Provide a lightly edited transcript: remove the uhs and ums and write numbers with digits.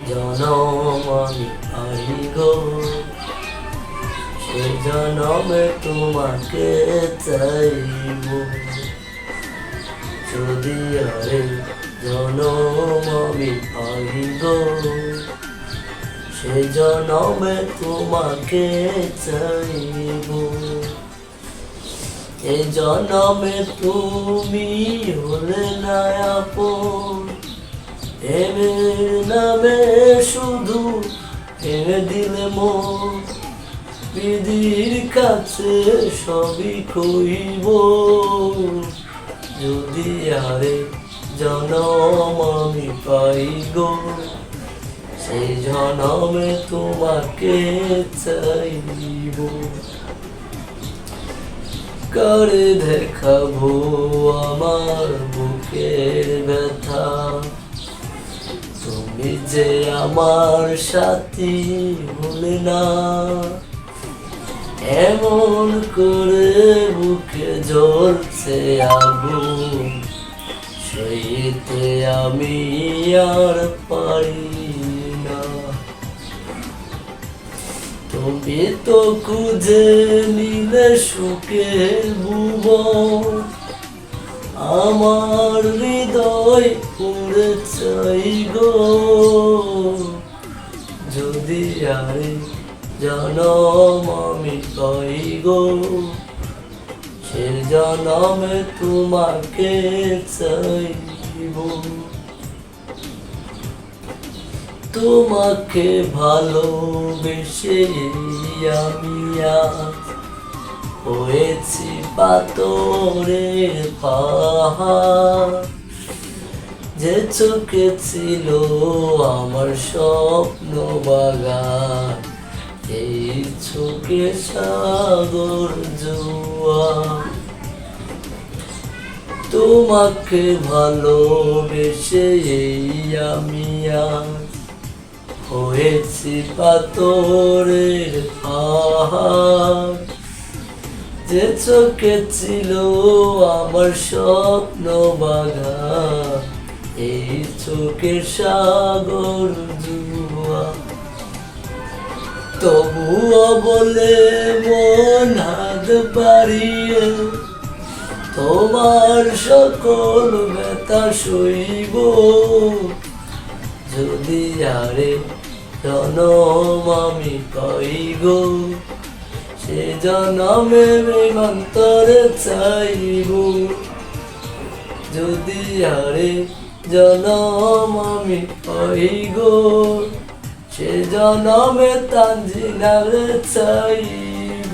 জনম আমি পাই গো, সে জনমে তোমাকে চাইব। যদি আরে জনম আমি পাই গো, সে জনমে তোমাকে চাইব। এ জনমে তুমি হলে না আপন, প্রেমের নামে শুধু এনে দিলে মন। বিধির কাছে সবই কইব, যদি আরে জনম আমি পাই গো, সেই জনমে তোমাকে চাইব। করে দেখাবো আমার বুকের ব্যথা, তুমি যে আমার সাথী হলে না। এমন করে বুকে জ্বলছে আগুন, সইতে আমি আর পারি না। তুমি তো খুঁজে নিলে সুখের ভুবন, আমার হৃদয় পুড়ে চাই গো। যদি আরে জনম আমি পাই গো, সে জনমে তোমাকে চাইব। তোমাকে ভালোবেসে আমি আজ হয়েছি পাথরের পাহাড়। যে চোখে ছিল আমার স্বপ্ন বাগান, এই চোখে সাগর জোয়ার। তোমাকে ভালোবেসে আমি আজ হয়েছি পাথরের পাহাড়। যে চোখে ছিল আমার স্বপ্ন বাগান, এই চোখের সাগর জুয়া। তবুও বলে মন হাত বাড়িয়ে, তোমার সকল ব্যথা সইব। যদি আরে জনম আমি পাই গো, সে জনমে অন্তরে চাইব। যদি আরে জনম আমি পাই গো, সে জনমে তানজিনারে চাইব।